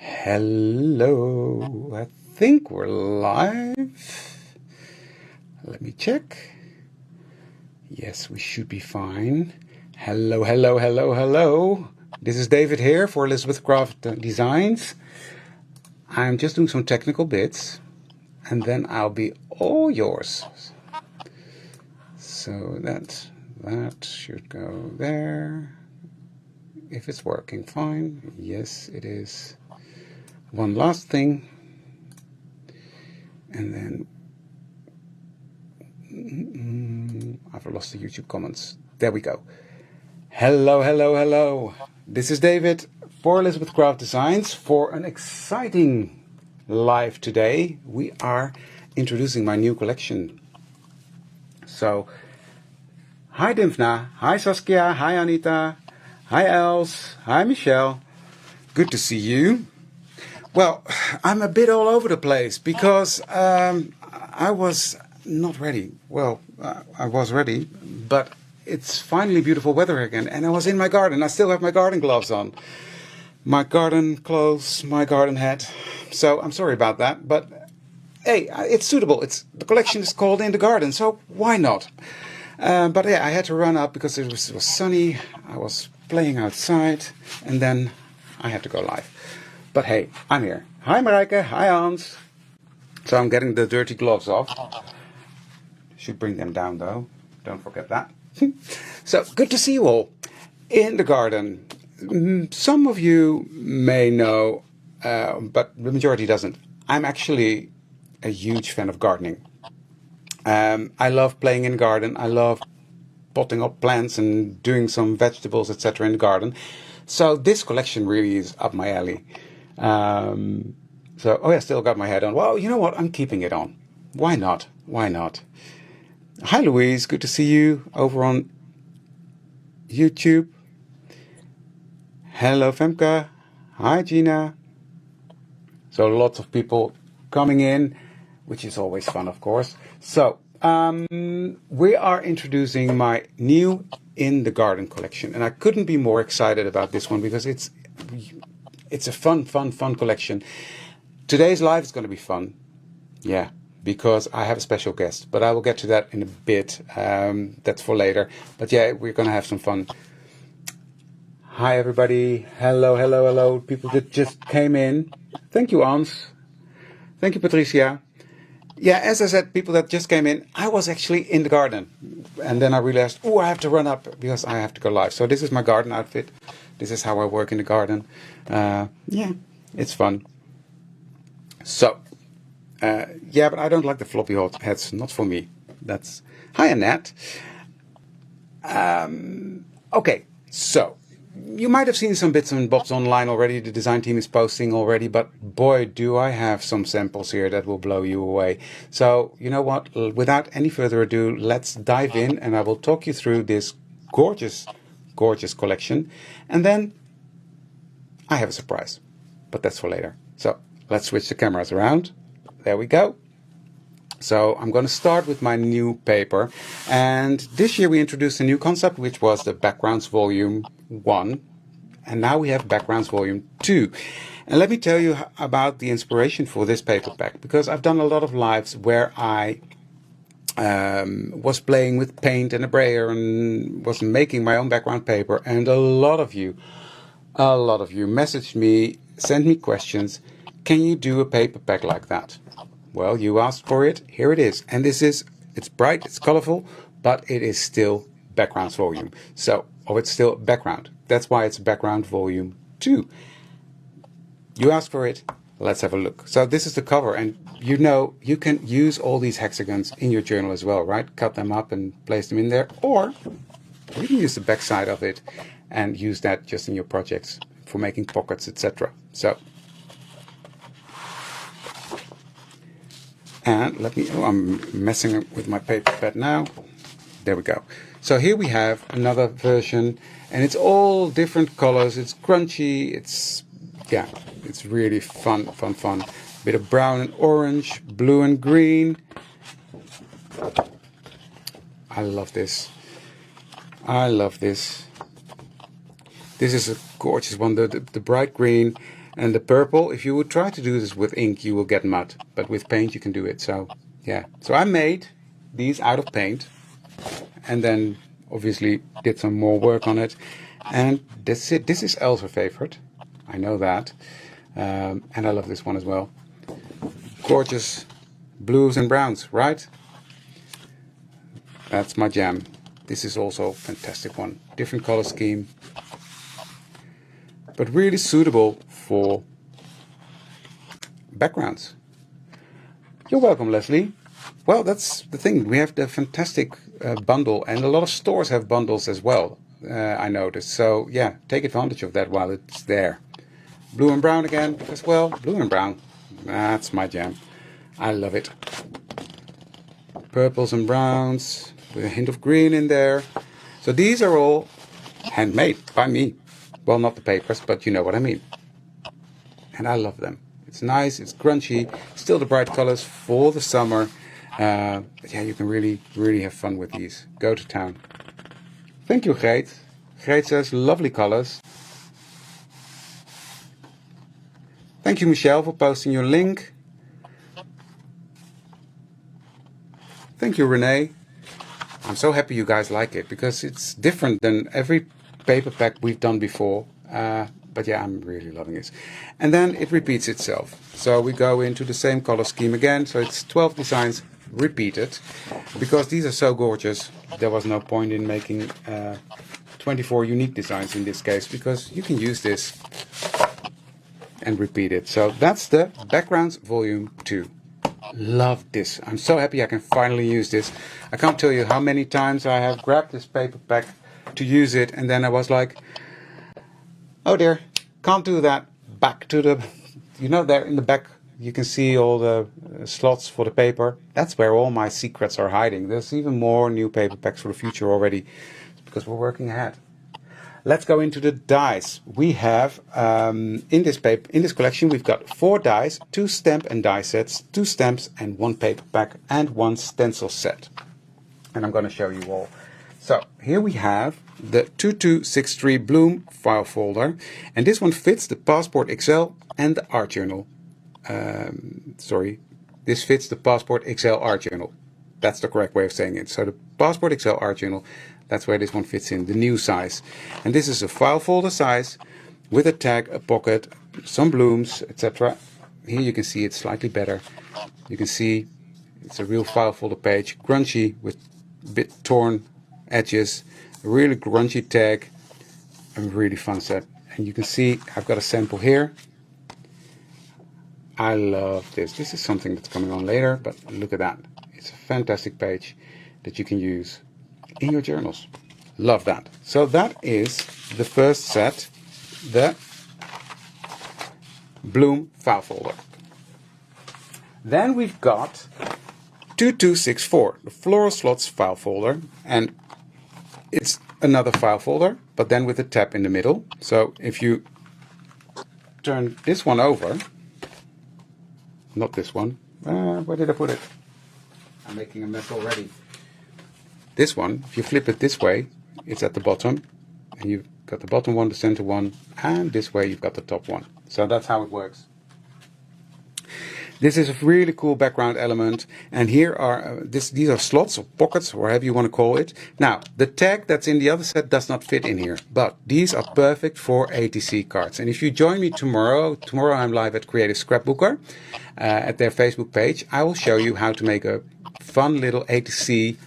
Hello, I think we're live. Let me check. Yes, we should be fine. Hello, hello, hello, hello. This is David here for Elizabeth Craft Designs. I'm just doing some technical bits and then I'll be all yours. So that should go there. If it's working fine. Yes, it is. One last thing. And then I've lost the YouTube comments. There we go. Hello, hello, hello. This is David for Elizabeth Craft Designs for an exciting live today. We are introducing my new collection. So, hi Dimfna, hi Saskia, hi Anita, hi Els, hi Michelle. Good to see you. Well, I'm a bit all over the place because I was not ready. Well, I was ready, but it's finally beautiful weather again. And I was in my garden. I still have my garden gloves on. My garden clothes, my garden hat. So I'm sorry about that. But hey, it's suitable. The collection is called In the Garden, so why not? But yeah, I had to run up because it was sunny. I was playing outside. And then I had to go live. But hey, I'm here. Hi Marijke, hi Hans. So I'm getting the dirty gloves off. Should bring them down though. Don't forget that. So good to see you all in the garden. Some of you may know, but the majority doesn't. I'm actually a huge fan of gardening. I love playing in the garden. I love potting up plants and doing some vegetables, etc. in the garden. So this collection really is up my alley. I still got my head on. Well, you know what? I'm keeping it on. Why not? Why not? Hi, Louise. Good to see you over on YouTube. Hello, Femke. Hi, Gina. So lots of people coming in, which is always fun, of course. So we are introducing my new In the Garden collection, and I couldn't be more excited about this one because it's a fun collection. Today's live is going to be fun. Yeah, because I have a special guest. But I will get to that in a bit. That's for later. But yeah, we're going to have some fun. Hi, everybody. Hello, hello, hello. People that just came in. Thank you, Ans. Thank you, Patricia. Yeah, as I said, people that just came in, I was actually in the garden. And then I realized, I have to run up because I have to go live. So this is my garden outfit. This is how I work in the garden. Yeah, it's fun. So, but I don't like the floppy heads. Not for me. That's... Hi, Annette. Okay, so... You might have seen some bits and bobs online already. The design team is posting already. But boy, do I have some samples here that will blow you away. So, you know what? Without any further ado, let's dive in. And I will talk you through this gorgeous, gorgeous collection. And then I have a surprise. But that's for later. So, let's switch the cameras around. There we go. So I'm going to start with my new paper. And this year we introduced a new concept, which was the Backgrounds Volume 1. And now we have Backgrounds Volume 2. And let me tell you about the inspiration for this paper pack. Because I've done a lot of lives where I was playing with paint and a brayer and was making my own background paper. And a lot of you messaged me, sent me questions. Can you do a paper pack like that? Well, you asked for it. Here it is. And it's bright, it's colorful, but it is still Backgrounds Volume. It's still background. That's why it's Background Volume 2. You asked for it. Let's have a look. So this is the cover. And you can use all these hexagons in your journal as well, right? Cut them up and place them in there. Or you can use the back side of it and use that just in your projects for making pockets, etc. And I'm messing with my paper pad now. There we go. So here we have another version, and it's all different colors. It's crunchy. It's really fun. Bit of brown and orange, blue and green. I love this. This is a gorgeous one. The bright green And the purple, if you would try to do this with ink, you will get mud. But with paint, you can do it. So, yeah. So I made these out of paint. And then, obviously, did some more work on it. And that's it. This is Elle's favorite. I know that. And I love this one as well. Gorgeous blues and browns, right? That's my jam. This is also a fantastic one. Different color scheme. But really suitable for backgrounds. You're welcome, Leslie. Well, that's the thing. We have the fantastic bundle, and a lot of stores have bundles as well, I noticed. So, yeah, take advantage of that while it's there. Blue and brown again, because, well, blue and brown, that's my jam. I love it. Purples and browns, with a hint of green in there. So these are all handmade by me. Well, not the papers, but you know what I mean. And I love them. It's nice, it's grungy, still the bright colors for the summer. But yeah, you can really, really have fun with these. Go to town. Thank you, Greet. Greet says, lovely colors. Thank you, Michelle, for posting your link. Thank you, Renee. I'm so happy you guys like it, because it's different than every paper pack we've done before. But yeah, I'm really loving it. And then it repeats itself. So we go into the same color scheme again. So it's 12 designs repeated. Because these are so gorgeous, there was no point in making 24 unique designs in this case, because you can use this and repeat it. So that's the Backgrounds Volume 2. Love this. I'm so happy I can finally use this. I can't tell you how many times I have grabbed this paper pack to use it, and then I was like, oh dear, can't do that. Back to the, you know, there in the back you can see all the slots for the paper. That's where all my secrets are hiding. There's even more new paper packs for the future already, because we're working ahead. Let's go into the dies. We have in this collection we've got 4 dies, 2 stamp and die sets, 2 stamps and 1 paper pack and 1 stencil set. And I'm going to show you all. So here we have the 2263 Bloom file folder, and this one fits the Passport XL and the Art Journal. This fits the Passport XL Art Journal. That's the correct way of saying it. So the Passport XL Art Journal, that's where this one fits in, the new size. And this is a file folder size with a tag, a pocket, some blooms, etc. Here you can see it slightly better. You can see it's a real file folder page, grungy with a bit torn edges, a really grungy tag, a really fun set. And you can see I've got a sample here. I love this. This is something that's coming on later, but look at that. It's a fantastic page that you can use in your journals. Love that. So that is the first set, the Bloom file folder. Then we've got 2264, the Floral Slots file folder, and it's another file folder, but then with a tab in the middle. So if you turn this one over, not this one, where did I put it? I'm making a mess already. This one, if you flip it this way, it's at the bottom, and you've got the bottom one, the center one, and this way you've got the top one. So that's how it works. This is a really cool background element, and here are these are slots or pockets, or however you want to call it. Now, the tag that's in the other set does not fit in here, but these are perfect for ATC cards. And if you join me tomorrow I'm live at Creative Scrapbooker at their Facebook page. I will show you how to make a fun little ATC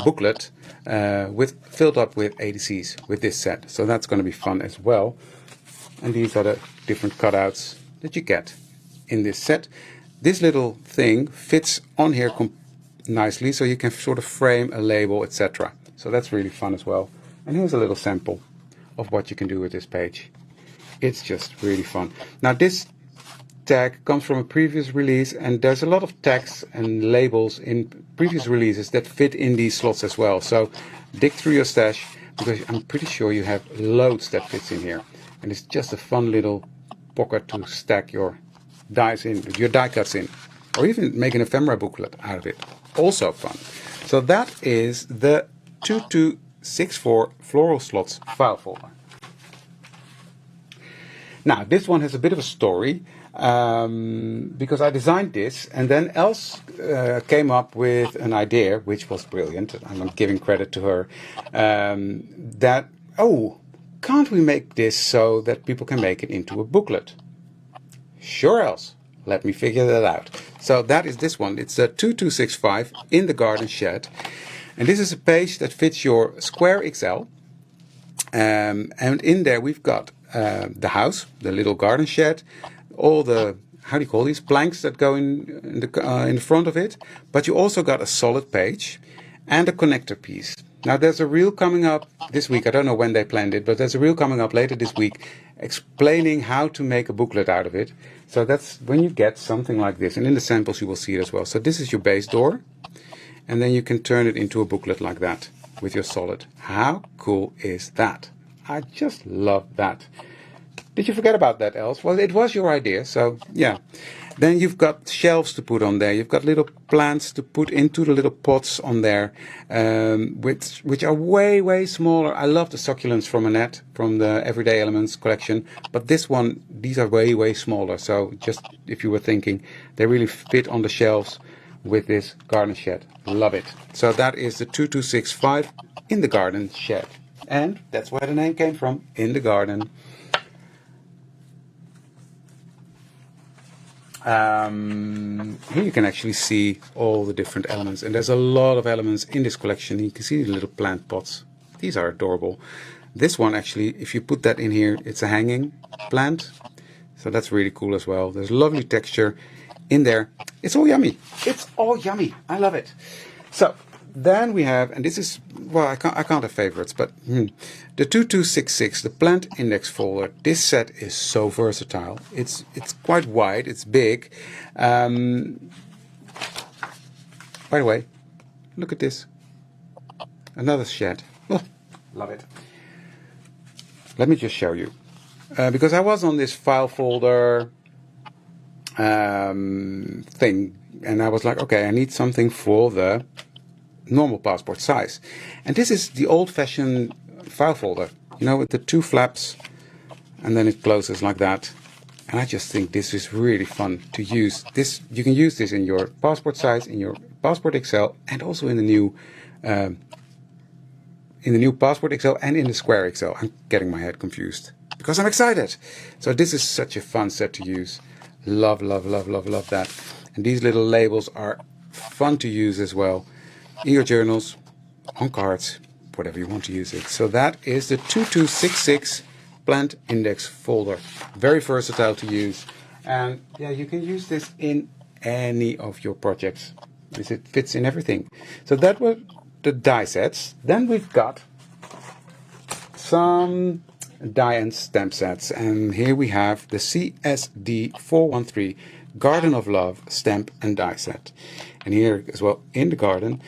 booklet filled up with ATCs with this set. So that's going to be fun as well. And these are the different cutouts that you get in this set. This little thing fits on here nicely, so you can sort of frame a label, etc. So that's really fun as well. And here's a little sample of what you can do with this page. It's just really fun. Now this tag comes from a previous release, and there's a lot of tags and labels in previous releases that fit in these slots as well. So dig through your stash, because I'm pretty sure you have loads that fits in here. And it's just a fun little pocket to stack your dies in, your die cuts in, or even make an ephemera booklet out of it. Also fun. So that is the 2264 Floral Slots file folder. Now, this one has a bit of a story, because I designed this, and then Els came up with an idea, which was brilliant. I'm giving credit to her. That, oh, can't we make this so that people can make it into a booklet? Sure, Els. Let me figure that out. So that is this one. It's a 2265 in the garden shed. And this is a page that fits your square XL. And in there we've got the house, the little garden shed, all the, how do you call these, planks that go in the front of it. But you also got a solid page and a connector piece. Now there's a reel coming up this week. I don't know when they planned it, but there's a reel coming up later this week explaining how to make a booklet out of it. So that's when you get something like this. And in the samples you will see it as well. So this is your base door. And then you can turn it into a booklet like that with your solid. How cool is that? I just love that. Did you forget about that, Els? Well, it was your idea, so yeah. Then you've got shelves to put on there. You've got little plants to put into the little pots on there, which are way, way smaller. I love the succulents from Annette, from the Everyday Elements collection. But this one, these are way, way smaller. So just if you were thinking, they really fit on the shelves with this garden shed. Love it. So that is the 2265 in the garden shed. And that's where the name came from, in the garden. Here you can actually see all the different elements, and there's a lot of elements in this collection. You can see the little plant pots. These are adorable. This one actually, if you put that in here, it's a hanging plant, so that's really cool as well. There's lovely texture in there. It's all yummy. It's all yummy. I love it. So then we have, and this is, well, I can't have favorites, but the 2266, the plant index folder. This set is so versatile. It's quite wide. It's big. By the way, look at this. Another shed. Oh, love it. Let me just show you, because I was on this file folder thing, and I was like, okay, I need something for the normal passport size. And this is the old-fashioned file folder, you know, with the two flaps, and then it closes like that. And I just think this is really fun to use. This, you can use this in your passport size, in your passport XL, and also in the new passport XL and in the square XL. I'm getting my head confused because I'm excited. So this is such a fun set to use. Love, love, love, love, love that. And these little labels are fun to use as well. In your journals, on cards, whatever you want to use it. So that is the 2266 plant index folder. Very versatile to use. And yeah, you can use this in any of your projects. It fits in everything. So that were the die sets. Then we've got some die and stamp sets. And here we have the CSD 413 Garden of Love stamp and die set. And here as well in the garden.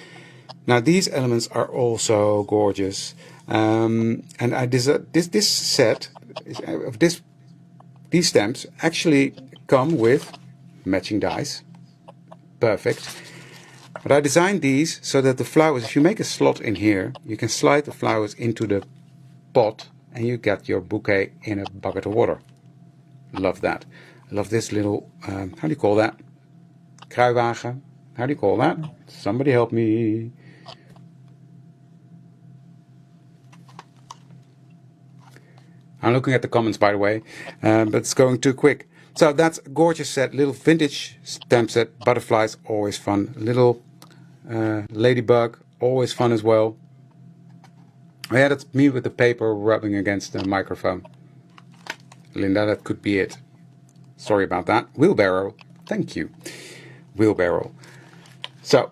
Now these elements are also gorgeous, and this set of these stamps actually come with matching dies. Perfect. But I designed these so that the flowers, if you make a slot in here, you can slide the flowers into the pot and you get your bouquet in a bucket of water. Love that. I love this little, how do you call that? Kruiwagen. How do you call that? Somebody help me. I'm looking at the comments, by the way, but it's going too quick. So that's a gorgeous set, little vintage stamp set. Butterflies, always fun. Little ladybug, always fun as well. Oh yeah, that's me with the paper rubbing against the microphone. Linda, that could be it. Sorry about that. Wheelbarrow, thank you. Wheelbarrow. So,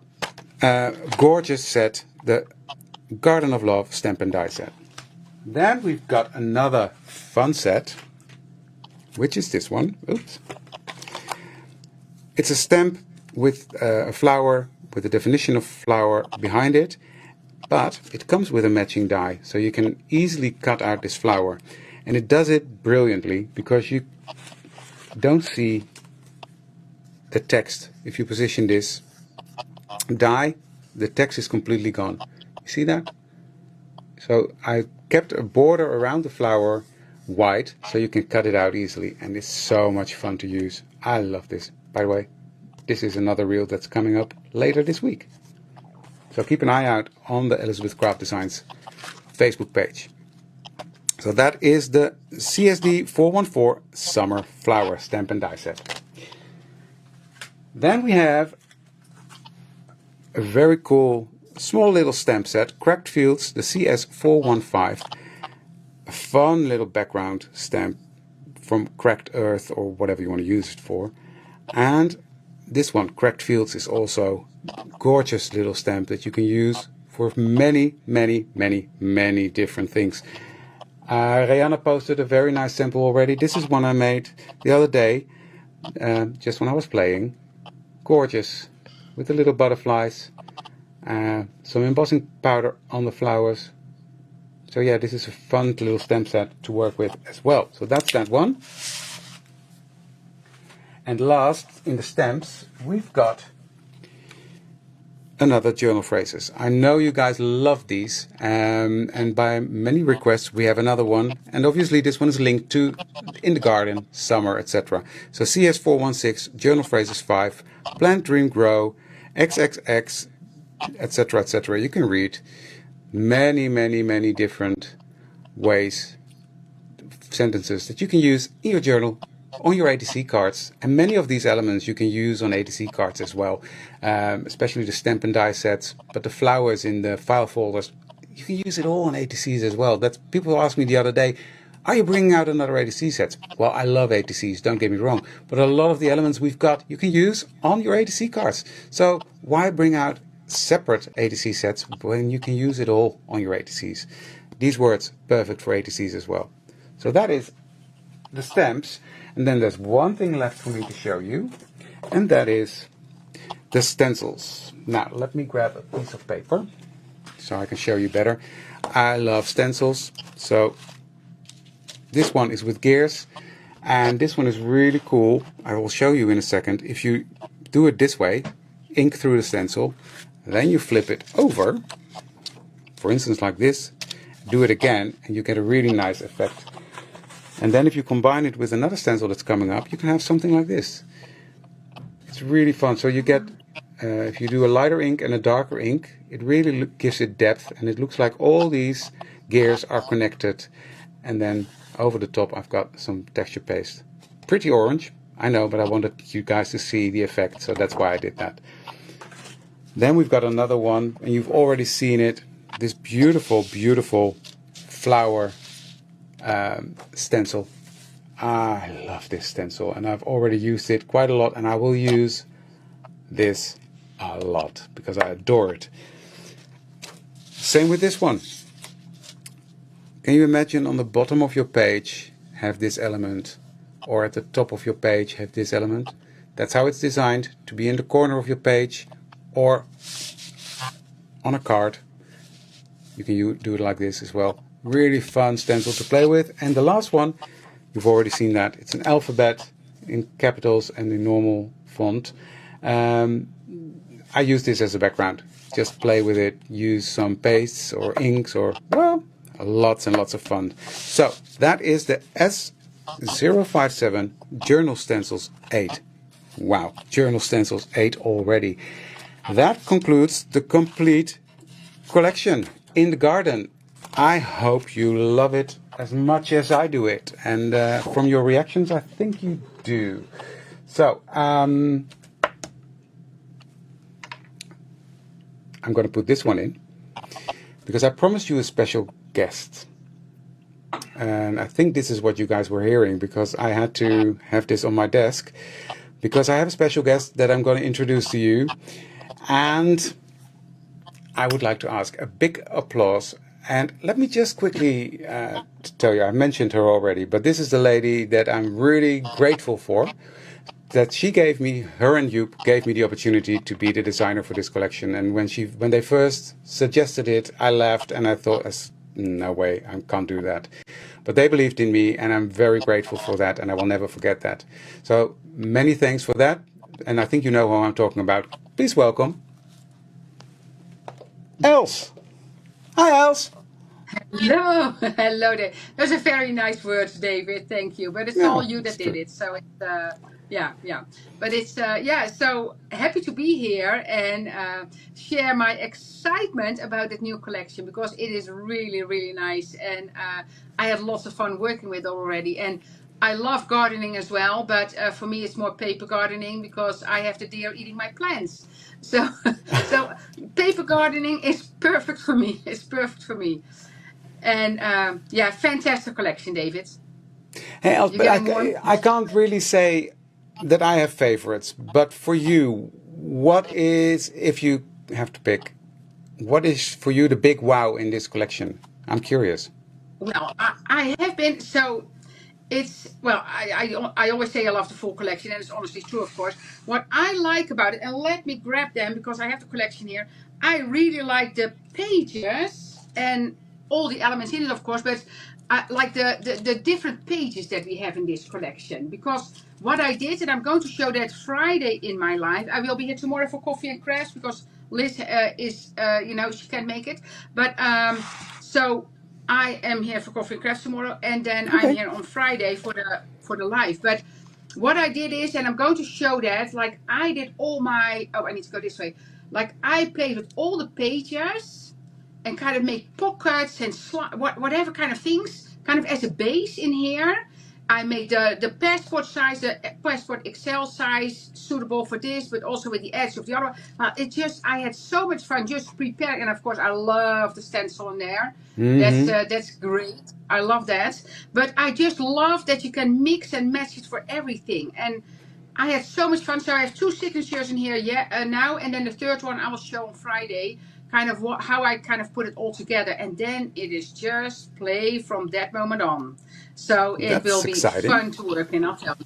gorgeous set, the Garden of Love stamp and die set. Then we've got another fun set, which is this one. Oops. It's a stamp with a flower, with the definition of flower behind it, but it comes with a matching die, so you can easily cut out this flower. And it does it brilliantly because you don't see the text. If you position this die, the text is completely gone. You see that? So I kept a border around the flower wide, so you can cut it out easily, and it's so much fun to use. I love this. By the way, this is another reel that's coming up later this week. So keep an eye out on the Elizabeth Craft Designs Facebook page. So that is the CSD 414 Summer Flower Stamp and Die Set. Then we have a very cool small little stamp set, Cracked Fields, the CS 415. A fun little background stamp from Cracked Earth or whatever you want to use it for. And this one, Cracked Fields, is also a gorgeous little stamp that you can use for many, many, many, many different things. Rihanna posted a very nice sample already. This is one I made the other day, just when I was playing. Gorgeous, with the little butterflies, some embossing powder on the flowers. So yeah, this is a fun little stamp set to work with as well. So that's that one. And last, in the stamps, we've got another journal phrases. I know you guys love these, and by many requests we have another one, and obviously this one is linked to In the Garden, Summer, etc. So CS416, Journal Phrases 5, Plant, Dream, Grow, XXX, etc, etc. You can read many, many, many different ways, sentences that you can use in your journal, on your ATC cards, and many of these elements you can use on ATC cards as well, especially the stamp and die sets, but the flowers in the file folders, you can use it all on ATCs as well. That's, people asked me the other day, are you bringing out another ATC set? Well, I love ATCs, don't get me wrong, but a lot of the elements we've got you can use on your ATC cards. So why bring out separate ATC sets when you can use it all on your ATCs? These words, perfect for ATCs as well. So that is the stamps. And then there's one thing left for me to show you, and that is the stencils. Now, let me grab a piece of paper so I can show you better. I love stencils. So this one is with gears, and this one is really cool. I will show you in a second. If you do it this way, ink through the stencil, then you flip it over, for instance like this, do it again, and you get a really nice effect. And then if you combine it with another stencil that's coming up, you can have something like this. It's really fun. So you get, if you do a lighter ink and a darker ink, it really gives it depth, and it looks like all these gears are connected. And then over the top I've got some texture paste. Pretty orange, I know, but I wanted you guys to see the effect, so that's why I did that. Then we've got another one, and you've already seen it, this beautiful, beautiful flower stencil. I love this stencil, and I've already used it quite a lot, and I will use this a lot because I adore it. Same with this one. Can you imagine on the bottom of your page have this element, or at the top of your page have this element? That's how it's designed, to be in the corner of your page or on a card. You can do it like this as well. Really fun stencil to play with. And the last one, you've already seen that. It's an alphabet in capitals and in normal font. I use this as a background. Just play with it, use some pastes or inks or, well, lots and lots of fun. So that is the S057 Journal Stencils 8. Wow, Journal Stencils 8 already. That concludes the complete collection in the garden. I hope you love it as much as I do it, and from your reactions I think you do. So I'm going to put this one in because I promised you a special guest, and I think this is what you guys were hearing because I had to have this on my desk because I have a special guest that I'm going to introduce to you, and I would like to ask a big applause. And let me just quickly tell you, I mentioned her already, but this is the lady that I'm really grateful for, that she gave me, her and Joop gave me the opportunity to be the designer for this collection. And when they first suggested it, I laughed and I thought, no way, I can't do that. But they believed in me, and I'm very grateful for that, and I will never forget that. So many thanks for that, and I think you know who I'm talking about. Please welcome Els. Hi, Els. Hello, hello there. Those are very nice words, David. Thank you. But it's all No, you it's that did true. it. So it's yeah, yeah. But it's yeah. So happy to be here and share my excitement about that new collection because it is really, really nice. And I had lots of fun working with it already. And I love gardening as well. But for me, it's more paper gardening because I have the deer eating my plants. So so paper gardening is perfect for me. It's perfect for me. And yeah, fantastic collection, David. Hey, Els, You're but getting warm? I can't really say that I have favorites. But for you, what is, if you have to pick, what is for you the big wow in this collection? I'm curious. Well, I have been so it's well I always say I love the full collection and it's honestly true, of course. What I like about it, and let me grab them because I have the collection here. I really like the pages and all the elements in it, of course, but I like the different pages that we have in this collection because what I did, and I'm going to show that Friday in my life. I will be here tomorrow for coffee and crafts because Liz is she can't make it, but so I am here for coffee and crafts tomorrow, and then I'm Okay. here on Friday for the live. But what I did is, and I'm going to show that, like I did all my. Oh, I need to go this way. Like I played with all the pages and kind of make pockets and whatever kind of things, kind of as a base in here. I made the passport size, the passport XL size, suitable for this, but also with the edge of the other one. It just, I had so much fun just preparing, and of course, I love the stencil in there. Mm-hmm. That's great. I love that. But I just love that you can mix and match it for everything. And I had so much fun. So I have two signatures in here, yeah, now, and then the third one I will show on Friday. Kind of how I kind of put it all together, and then it is just play from that moment on. So it will That's be exciting. fun to work in. I'll tell you.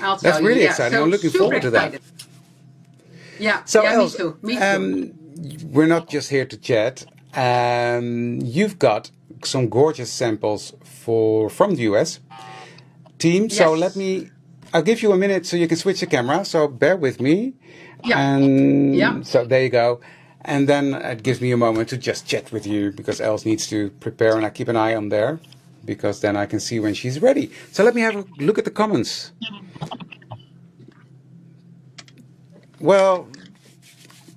I'll That's tell you. really Yeah. exciting. I'm So looking super forward to that. excited. Yeah. So, Yeah. Me Els, too. Me too. um, we're not just here to chat. You've got some gorgeous samples for from the US team. So Yes. I'll give you a minute so you can switch the camera. So bear with me. Yeah. Yeah. And so there you go. And then it gives me a moment to just chat with you because Els needs to prepare and I keep an eye on there because then I can see when she's ready. So let me have a look at the comments. Well,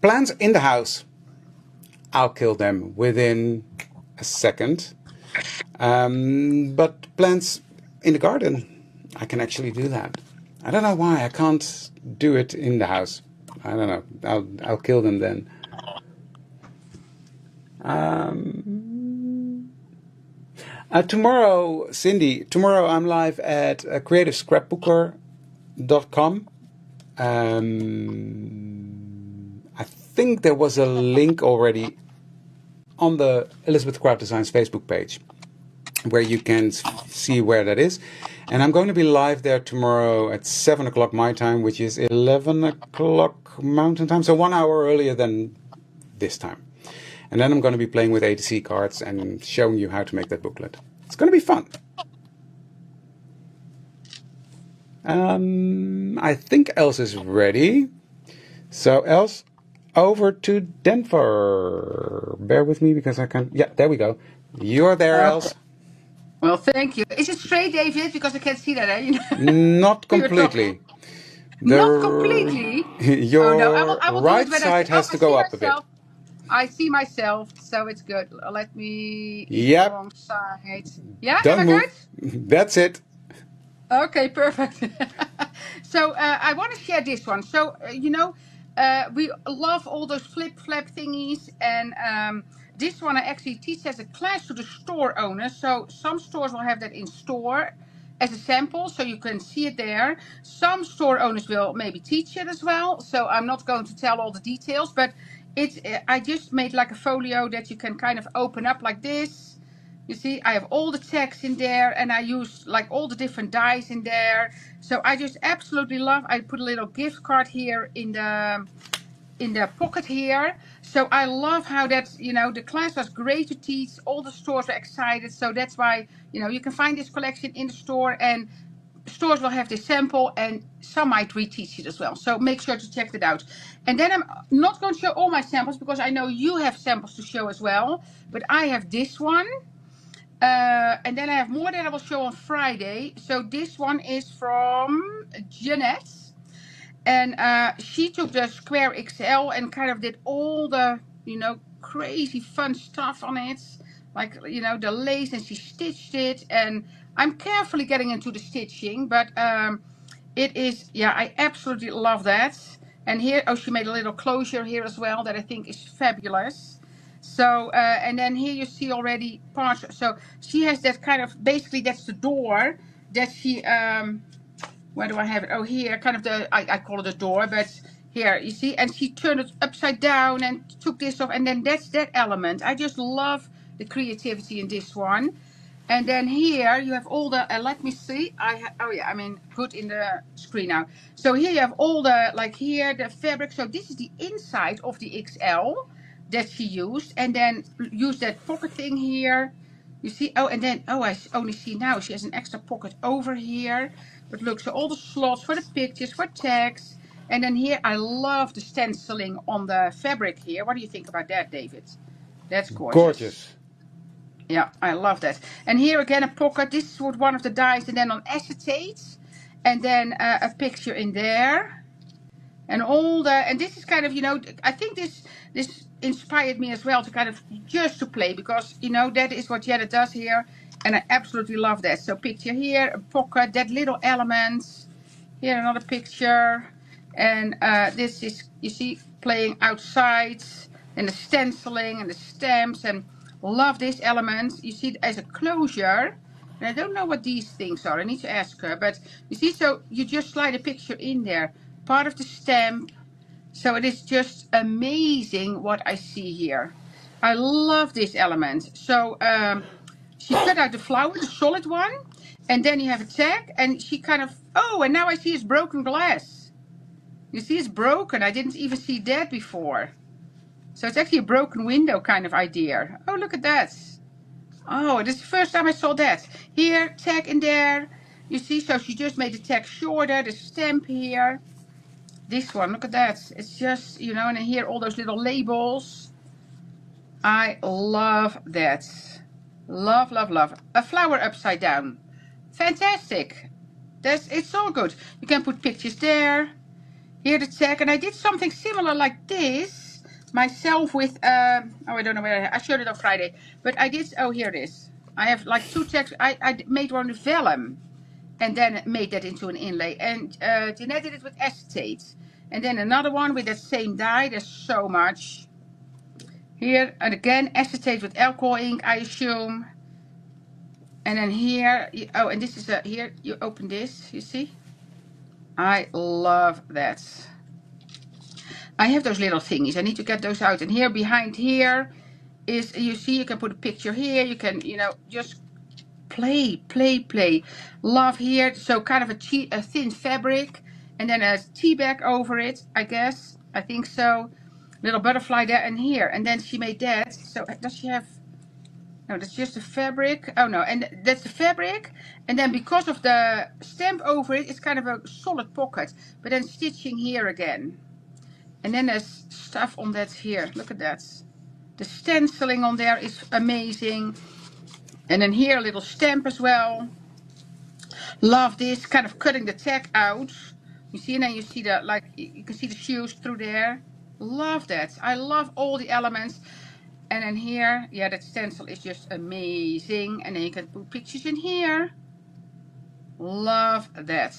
plants in the house. I'll kill them within a second. But plants in the garden, I can actually do that. I don't know why I can't do it in the house. I don't know. I'll kill them then. Tomorrow, Cindy. Tomorrow I'm live at creativescrapbooker.com. I think there was a link already on the Elizabeth Craft Designs Facebook page where you can see where that is. And I'm going to be live there tomorrow at 7 o'clock my time, which is 11 o'clock Mountain Time, so 1 hour earlier than this time. And then I'm going to be playing with A to C cards and showing you how to make that booklet. It's going to be fun. I think Els is ready. So Els, over to Denver. Bear with me because I can't. Yeah, there we go. You're there, Okay. Els. Well, thank you. Is it straight, David? Because I can't see that. Eh? Not You're talking. completely. Not The completely. Oh no, your I will do it right when I see. side Oh, has I to go see up a bit. myself. I see myself, so it's good. Let me. It's the Yep. wrong side. Yeah, am Don't I good? move. That's it. Okay, perfect. So I want to share this one. So we love all those flip flap thingies, and this one I actually teach as a class to the store owners. So some stores will have that in store as a sample, so you can see it there. Some store owners will maybe teach it as well. So I'm not going to tell all the details, but it's I just made like a folio that you can kind of open up like this. You see, I have all the text in there, and I use like all the different dies in there. So I just absolutely love. I put a little gift card here in the pocket here. So I love how that, the class was great to teach. All the stores were excited. So that's why, you can find this collection in the store. And stores will have this sample, and some might reteach it as well. So make sure to check that out. And then I'm not going to show all my samples because I know you have samples to show as well. But I have this one. And then I have more that I will show on Friday. So this one is from Jeanette. And she took the square XL and kind of did all the, crazy fun stuff on it. Like, the lace, and she stitched it. And I'm carefully getting into the stitching, but it is, yeah, I absolutely love that. And here, oh, she made a little closure here as well that I think is fabulous. So, and then here you see already parts. So she has that kind of, basically that's the door that she, where do I have it? Oh, here, kind of I call it a door, but here, you see, and she turned it upside down and took this off, and then that's that element. I just love the creativity in this one. And then here you have all the, let me see, oh yeah, I'm in good in the screen now. So here you have all the, like here, the fabric. So this is the inside of the XL that she used, and then use that pocket thing here. You see, oh, and then, oh, I only see now she has an extra pocket over here. But look, so all the slots for the pictures, for text. And then here, I love the stenciling on the fabric here. What do you think about that, David? That's gorgeous. Gorgeous. Yeah, I love that. And here again, a pocket. This is one of the dies, and then on acetate. And then a picture in there. And all the, and this is kind of, I think this inspired me as well to kind of just to play, because, that is what Janet does here. And I absolutely love that. So picture here, a pocket, that little element. Here another picture. And this is, you see, playing outside. And the stenciling and the stamps. And love this element. You see it as a closure. And I don't know what these things are. I need to ask her. But you see, so you just slide a picture in there. Part of the stamp. So it is just amazing what I see here. I love this element. So she cut out the flower, the solid one, and then you have a tag, and she kind of, oh, and now I see it's broken glass. You see it's broken. I didn't even see that before. So it's actually a broken window kind of idea. Oh, look at that. Oh, this is the first time I saw that. Here, tag in there. You see, so she just made the tag shorter, the stamp here. This one, look at that. It's just, and here all those little labels. I love that. Love, love, love. A flower upside down. Fantastic. It's all good. You can put pictures there. Here the tag. And I did something similar like this myself with, oh, I don't know where I showed it on Friday. But I did, oh, here it is. I have like two tags. I made one with vellum. And then made that into an inlay. And Jeanette did it with acetate. And then another one with that same dye. There's so much. Here, and again, acetate with alcohol ink, I assume. And then here, oh, and this is here, you open this, you see? I love that. I have those little thingies. I need to get those out. And here, behind here, is, you see, you can put a picture here. You can, just play. Love here. So kind of a thin fabric. And then a tea bag over it, I guess. I think so. Little butterfly there and here. And then she made that. So does she have... No, that's just the fabric. Oh, no. And that's the fabric. And then because of the stamp over it, it's kind of a solid pocket. But then stitching here again. And then there's stuff on that here. Look at that. The stenciling on there is amazing. And then here a little stamp as well. Love this. Kind of cutting the tag out. You see, and then you see the, like, you can see the shoes through there. Love that. I love all the elements. And then here, yeah, that stencil is just amazing. And then you can put pictures in here. Love that.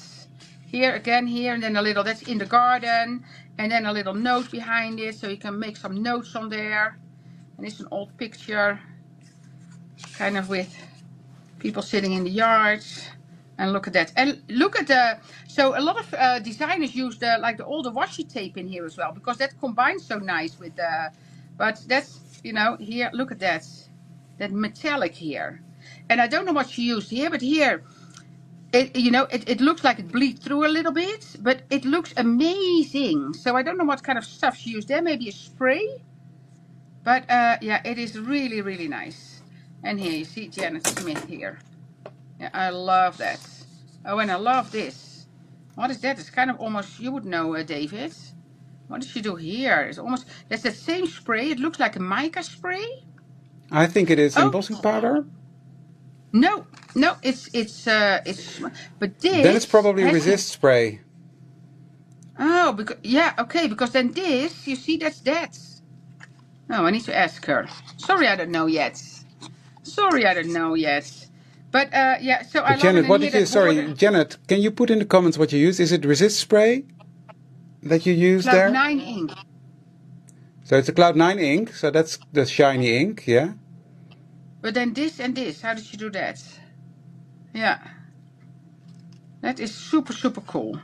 Here again, here, and then a little, that's in the garden. And then a little note behind it, so you can make some notes on there. And it's an old picture, kind of with people sitting in the yard. And look at that. And look at the, so a lot of designers use the, like the older washi tape in here as well, because that combines so nice with the, but that's, here, look at that. That metallic here. And I don't know what she used here, but here, it looks like it bleeds through a little bit, but it looks amazing. So I don't know what kind of stuff she used there, maybe a spray. But yeah, it is really, really nice. And here you see Janet Smith here. Yeah, I love that. Oh, and I love this. What is that? It's kind of almost, you would know, David. What did she do here? It's almost, that's the same spray. It looks like a mica spray. I think it is Oh, embossing powder. no, no, but Then it's this probably has, resist spray. oh, because, yeah, okay, because then this, you see, that's. Oh, I need to ask her. Sorry, I don't know yet. But, yeah, so I But love it Janet, in what here, did you? that Sorry, border. Janet, can you put in the comments what you use? Is it resist spray that you use Cloud there? 9 ink. So it's a Cloud 9 ink. So that's the shiny ink, yeah. But then this and this, how did she do that? Yeah, that is super, super cool.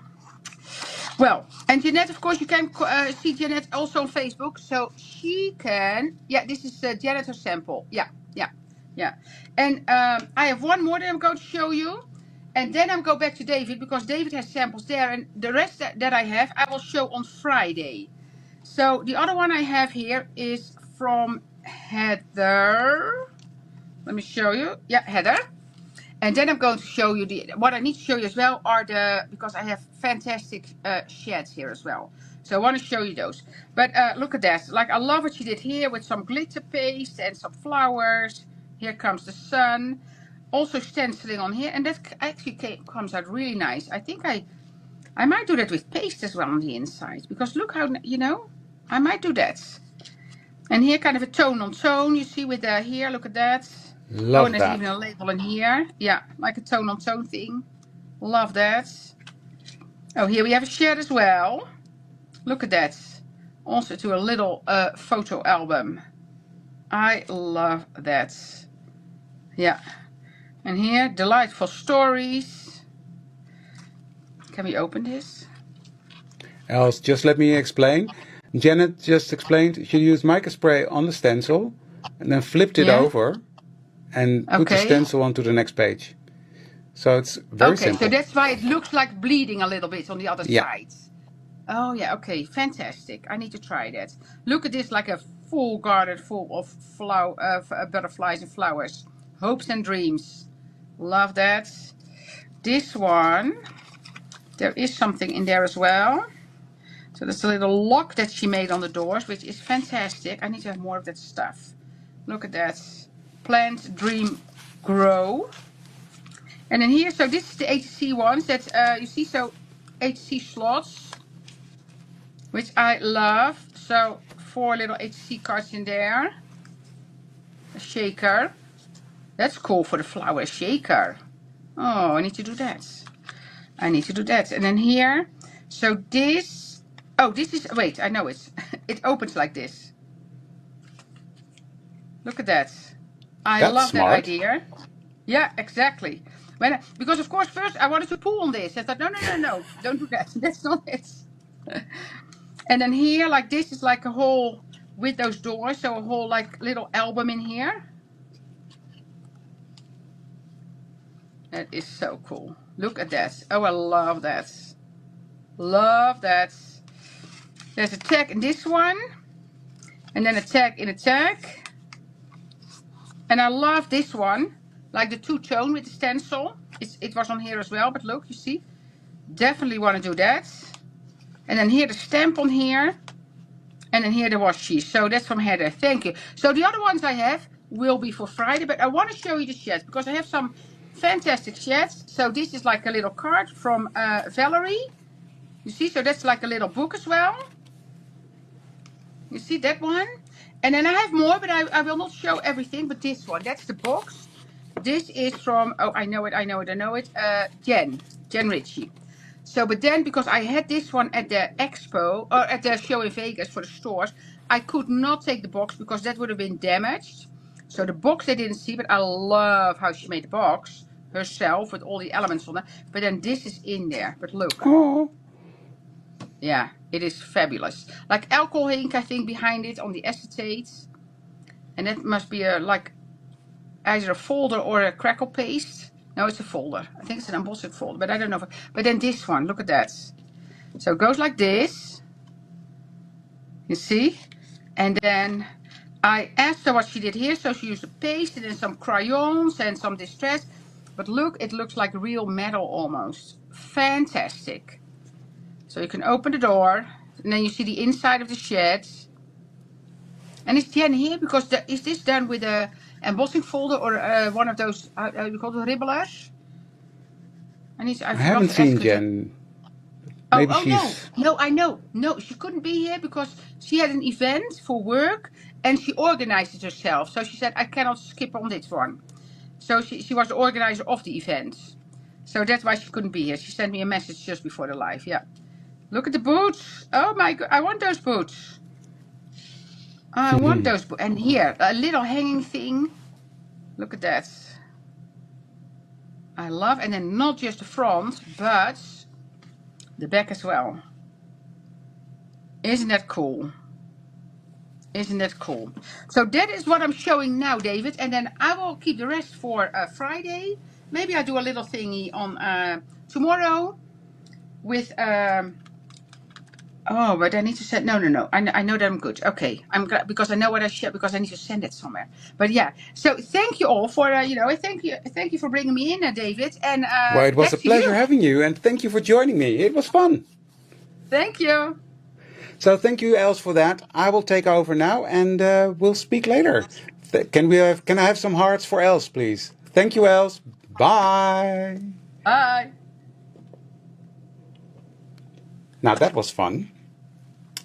Well, and Jeanette, of course, you can see Jeanette also on Facebook. So she can, yeah, this is Jeanette her sample. Yeah, yeah, yeah. And I have one more that I'm going to show you. And then I'm go back to David because David has samples there. And the rest that I have, I will show on Friday. So the other one I have here is from Heather. Let me show you. Yeah, Heather. And then I'm going to show you what I need to show you as well are because I have fantastic sheds here as well. So I want to show you those. But look at that. Like, I love what she did here with some glitter paste and some flowers. Here comes the sun. Also stenciling on here. And that actually comes out really nice. I think I might do that with paste as well on the inside. Because look how, I might do that. And here kind of a tone on tone. You see with here, look at that. Oh, and Love there's that. even a label in here. Yeah, like a tone on tone thing. Love that. Oh, here we have a shed as well. Look at that. Also to a little photo album. I love that. Yeah. And here, delightful stories. Can we open this? Else, just let me explain. Janet just explained she used mica spray on the stencil and then flipped it Yeah. over and put the Okay. stencil onto the next page. So it's very Okay, simple. so that's why it looks like bleeding a little bit on the other Yeah. side. Oh, yeah, okay, fantastic. I need to try that. Look at this, like a full garden full of butterflies and flowers. Hopes and dreams. Love that. This one, there is something in there as well. So there's a little lock that she made on the doors, which is fantastic. I need to have more of that stuff. Look at that. Plant, dream, grow. And then here, so this is the HC ones that you see, so HC slots, which I love. So 4 little HC cards in there. A shaker. That's cool for the flower shaker. Oh, I need to do that. And then here, so this, oh, this is, wait, I know it. It opens like this. Look at that. I That's love that smart. idea. Yeah, exactly. Because of course, first I wanted to pull on this. I thought, no, don't do that. That's not it. And then here, like this is like a whole, with those doors, so a whole like little album in here. That is so cool. Look at that. Oh, I love that. Love that. There's a tag in this one. And then a tag in a tag. And I love this one. Like the two-tone with the stencil. It was on here as well, but look, you see. Definitely want to do that. And then here the stamp on here. And then here the washi. So that's from Heather. Thank you. So the other ones I have will be for Friday. But I want to show you the sheds because I have some fantastic sheds. So this is like a little card from Valerie. You see, so that's like a little book as well. You see that one? And then I have more, but I will not show everything. But this one, that's the box. This is from, oh, I know it. Jen Ritchie. So, but then because I had this one at the expo, or at the show in Vegas for the stores, I could not take the box because that would have been damaged. So the box I didn't see, but I love how she made the box herself with all the elements on it. But then this is in there. But look. Oh. Yeah, it is fabulous. Like alcohol ink, I think, behind it on the acetates. And that must be like either a folder or a crackle paste. No, it's a folder. I think it's an embossing folder, but I don't know. But then this one, look at that. So it goes like this. You see? And then I asked her what she did here. So she used a paste and then some crayons and some distress. But look, it looks like real metal almost. Fantastic. So you can open the door, and then you see the inside of the shed. And is Jen here? Because is this done with a embossing folder or one of those, how do you call it, ribblers? I I forgot haven't to ask seen her. Jen. Maybe No, I know. No, she couldn't be here because she had an event for work and she organized it herself. So she said, I cannot skip on this one. So she was the organizer of the event. So that's why she couldn't be here. She sent me a message just before the live. Yeah. Look at the boots. Oh my God. I want those boots. I want those boots. And here, a little hanging thing. Look at that. I love. And then not just the front, but the back as well. Isn't that cool? Isn't that cool? So that is what I'm showing now, David. And then I will keep the rest for Friday. Maybe I'll do a little thingy on tomorrow with... oh, but I need to send... No. I know that I'm good. Okay. I'm glad because I know what I share because I need to send it somewhere. But yeah. So thank you all for, thank you for bringing me in, David. And Well, it was a back to pleasure you. having you, and thank you for joining me. It was fun. Thank you. So thank you, Els, for that. I will take over now, and we'll speak later. Can I have some hearts for Els, please? Thank you, Els. Bye. Bye. Now that was fun.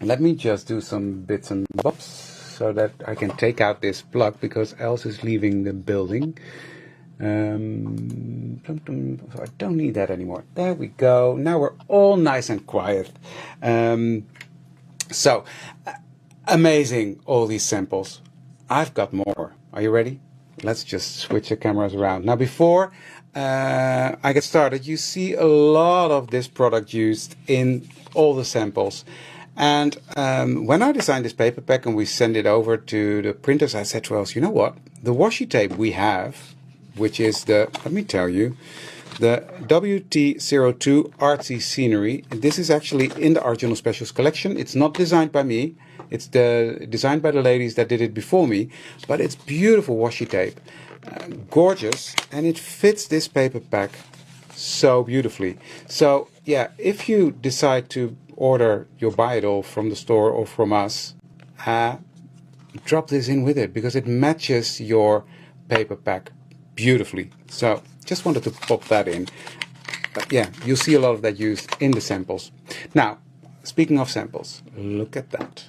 Let me just do some bits and bobs so that I can take out this plug because Els is leaving the building. So I don't need that anymore. There we go. Now we're all nice and quiet. So, amazing, all these samples. I've got more. Are you ready? Let's just switch the cameras around. Now, before I get started, you see a lot of this product used in all the samples. And when I designed this paper pack and we send it over to the printers, I said to us, you know what? The washi tape we have, which is let me tell you, the WT02 Artsy Scenery. This is actually in the Art Journal Specials collection. It's not designed by me. It's designed by the ladies that did it before me. But it's beautiful washi tape. Gorgeous. And it fits this paper pack so beautifully. So, yeah, if you decide to order your buy it all from the store or from us, drop this in with it because it matches your paper pack beautifully. So just wanted to pop that in. But yeah, you'll see a lot of that used in the samples. Now, speaking of samples, look at that.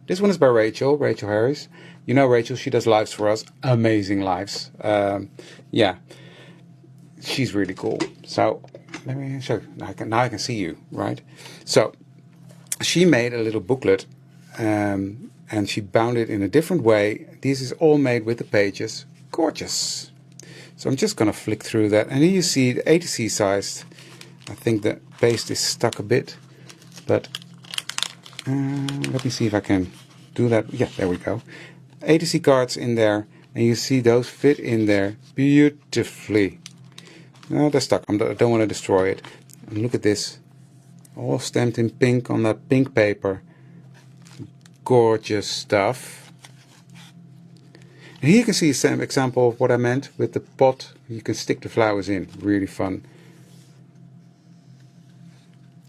This one is by Rachel Harris. You know Rachel, she does lives for us. Amazing lives. Yeah, she's really cool. So let me show you. Now I can see you, right? So she made a little booklet and she bound it in a different way. This is all made with the pages. Gorgeous. So I'm just going to flick through that. And here you see the A to C sized. I think the paste is stuck a bit. But let me see if I can do that. Yeah, there we go. A to C cards in there. And you see those fit in there beautifully. No, they're stuck. I don't want to destroy it. And look at this. All stamped in pink on that pink paper. Gorgeous stuff. And here you can see some example of what I meant with the pot. You can stick the flowers in. Really fun.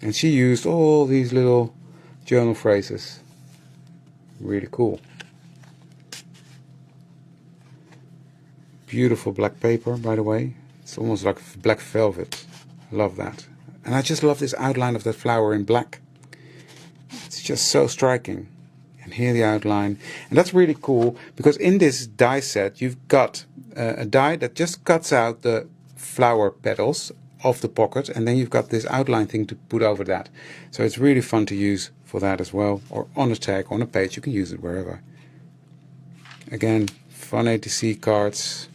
And she used all these little journal phrases. Really cool. Beautiful black paper, by the way. It's almost like black velvet. Love that. And I just love this outline of that flower in black. It's just so striking. And here the outline. And that's really cool because in this die set you've got a die that just cuts out the flower petals of the pocket, and then you've got this outline thing to put over that. So it's really fun to use for that as well, or on a tag, on a page. You can use it wherever. Again, fun A to C cards.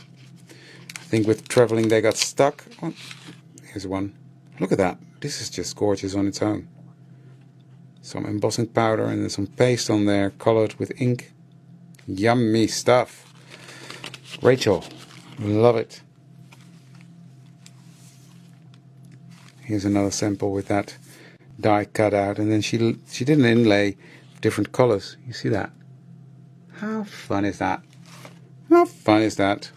I think with traveling they got stuck. Oh, here's one. Look at that. This is just gorgeous on its own. Some embossing powder and then some paste on there, colored with ink. Yummy stuff. Rachel, love it. Here's another sample with that die cut out, and then she did an inlay of different colors. You see that? How fun is that? How fun is that?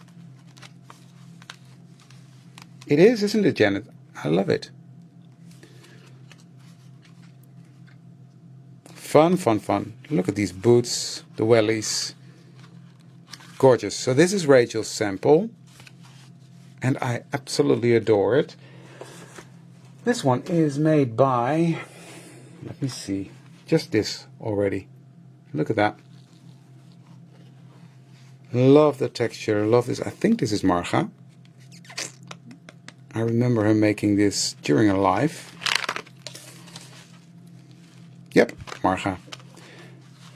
It is, isn't it, Janet? I love it. Fun, fun, fun. Look at these boots, the wellies. Gorgeous. So this is Rachel's sample, and I absolutely adore it. This one is made by, let me see, just this already. Look at that. Love the texture, love this. I think this is Marga. I remember her making this during her life. Yep, Marga.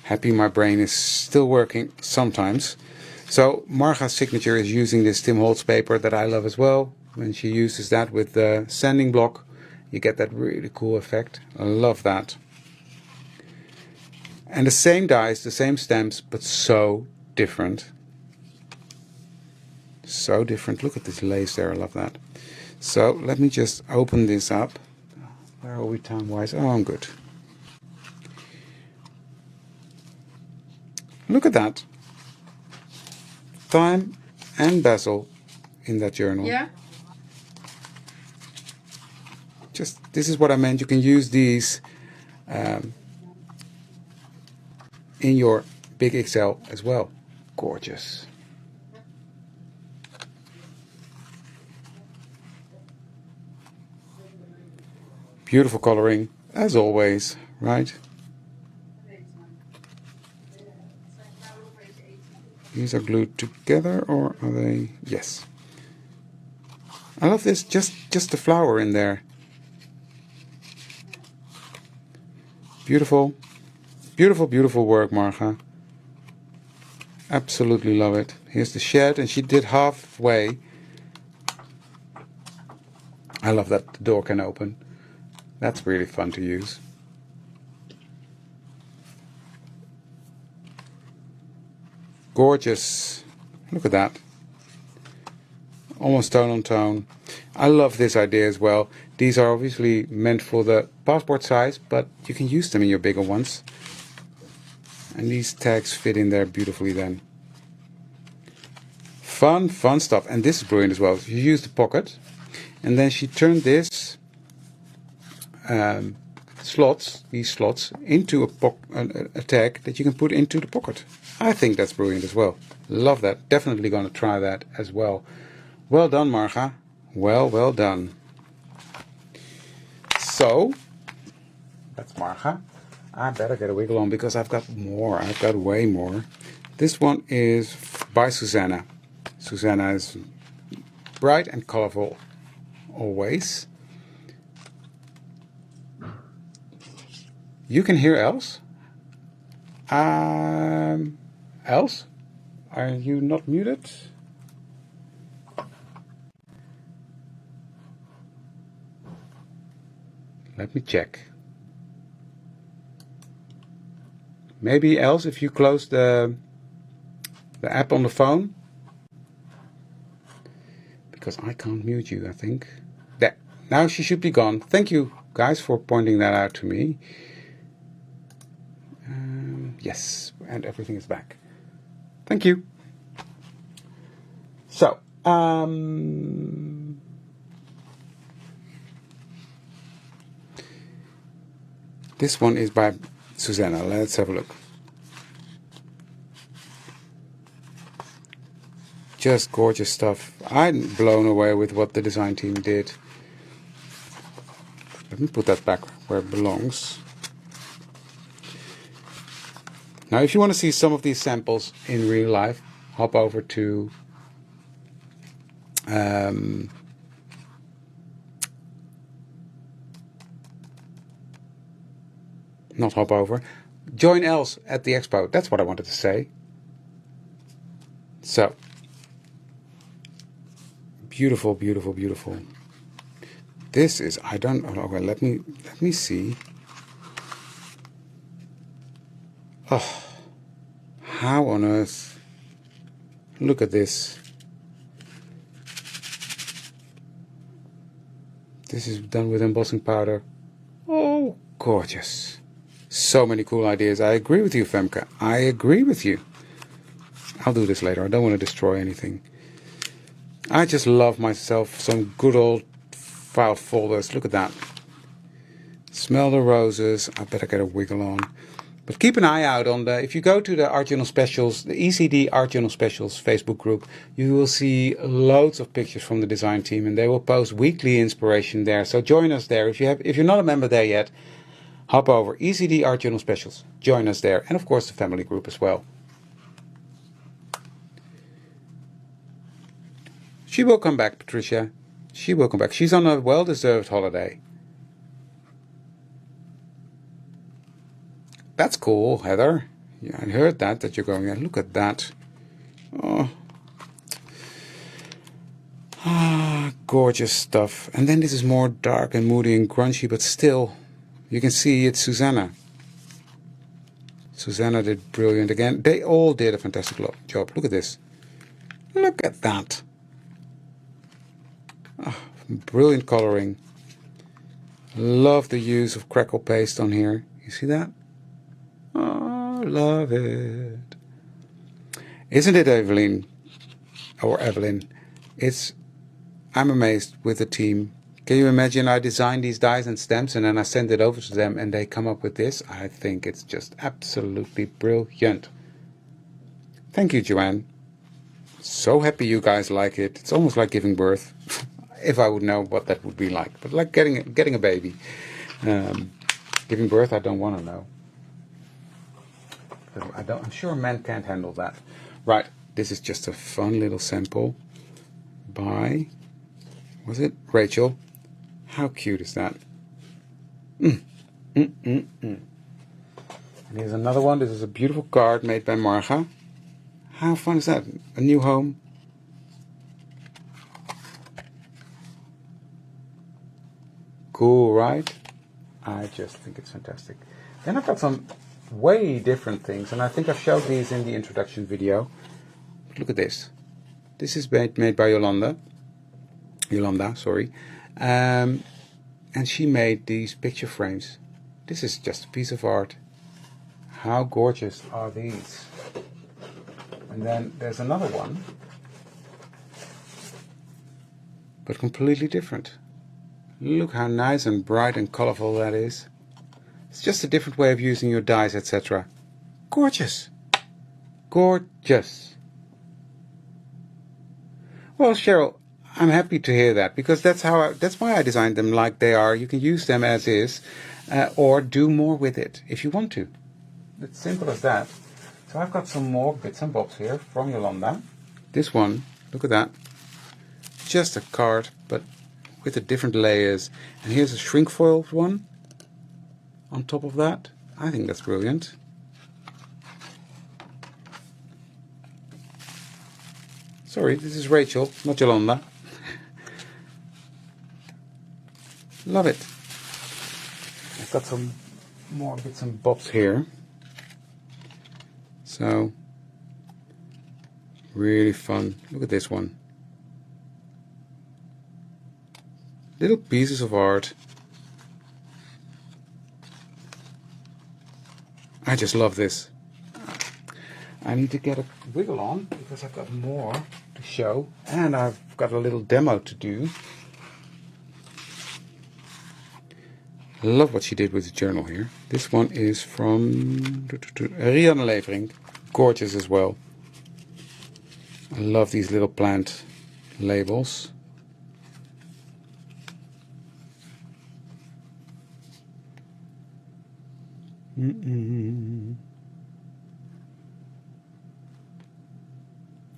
Happy my brain is still working sometimes. So Marga's signature is using this Tim Holtz paper that I love as well. When she uses that with the sanding block, you get that really cool effect. I love that. And the same dies, the same stamps, but so different. So different. Look at this lace there, I love that. So let me just open this up. Where are we time-wise? Oh, I'm good. Look at that. Time and bezel in that journal. Yeah. Just, this is what I meant. You can use these in your big XL as well. Gorgeous. Beautiful coloring, as always, right? These are glued together, or are they? Yes. I love this, just the flower in there. Beautiful, beautiful, beautiful work, Marga. Absolutely love it. Here's the shed, and she did halfway. I love that the door can open. That's really fun to use. Gorgeous. Look at that. Almost tone on tone. I love this idea as well. These are obviously meant for the passport size, but you can use them in your bigger ones. And these tags fit in there beautifully then. Fun, fun stuff. And this is brilliant as well. You use the pocket, and then she turned this these slots, into a tag that you can put into the pocket. I think that's brilliant as well. Love that. Definitely going to try that as well. Well done, Marga. Well, well done. So, that's Marga. I better get a wiggle on because I've got more. I've got way more. This one is by Susanna. Susanna is bright and colorful always. You can hear Els? Els? Are you not muted? Let me check. Maybe Els, if you close the app on the phone. Because I can't mute you, I think. There. Now she should be gone. Thank you, guys, for pointing that out to me. Yes, and everything is back. Thank you. So, this one is by Susanna. Let's have a look. Just gorgeous stuff. I'm blown away with what the design team did. Let me put that back where it belongs. Now, if you want to see some of these samples in real life, hop over to not hop over. Join Els at the expo. That's what I wanted to say. So, beautiful, beautiful, beautiful. This is, I don't know, okay, let me see. Oh, how on earth? Look at this. This is done with embossing powder. Oh, gorgeous. So many cool ideas. I agree with you, Femke. I agree with you. I'll do this later. I don't want to destroy anything. I just love myself some good old file folders. Look at that. Smell the roses. I better get a wiggle on. But keep an eye out on if you go to the Art Journal Specials, the ECD Art Journal Specials Facebook group, you will see loads of pictures from the design team, and they will post weekly inspiration there. So join us there. If you're not a member there yet, hop over ECD Art Journal Specials. Join us there, and of course the family group as well. She will come back, Patricia. She will come back. She's on a well-deserved holiday. That's cool, Heather. Yeah, I heard that you're going there. Look at that. Oh. Gorgeous stuff. And then this is more dark and moody and grungy, but still, you can see it's Susanna. Susanna did brilliant again. They all did a fantastic job. Look at this. Look at that. Oh, brilliant coloring. Love the use of crackle paste on here. You see that? Oh, love it. Isn't it, Evelyn? Or Evelyn? I'm amazed with the team. Can you imagine I designed these dies and stamps and then I send it over to them and they come up with this? I think it's just absolutely brilliant. Thank you, Joanne. So happy you guys like it. It's almost like giving birth. If I would know what that would be like. But like getting a baby. Giving birth, I don't want to know. I'm sure men can't handle that. Right, this is just a fun little sample by, was it Rachel? How cute is that? And here's another one. This is a beautiful card made by Marga. How fun is that? A new home. Cool, right? I just think it's fantastic. Then I've got some way different things, and I think I've showed these in the introduction video. Look at this. This is made by Yolanda, sorry. And she made these picture frames. This is just a piece of art. How gorgeous are these? And then there's another one, but completely different. Look how nice and bright and colorful that is. It's just a different way of using your dies, etc. Gorgeous. Gorgeous. Well, Cheryl, I'm happy to hear that, because that's why I designed them like they are. You can use them as is, or do more with it if you want to. It's simple as that. So I've got some more bits and bobs here from Yolanda. This one, look at that. Just a card, but with the different layers. And here's a shrink foil one on top of that. I think that's brilliant. Sorry, this is Rachel, not Yolanda. Love it. I've got some more bits and bobs here. So, really fun. Look at this one. Little pieces of art. I just love this. I need to get a wiggle on because I've got more to show, and I've got a little demo to do. I love what she did with the journal here. This one is from Rianne Levering. Gorgeous as well. I love these little plant labels.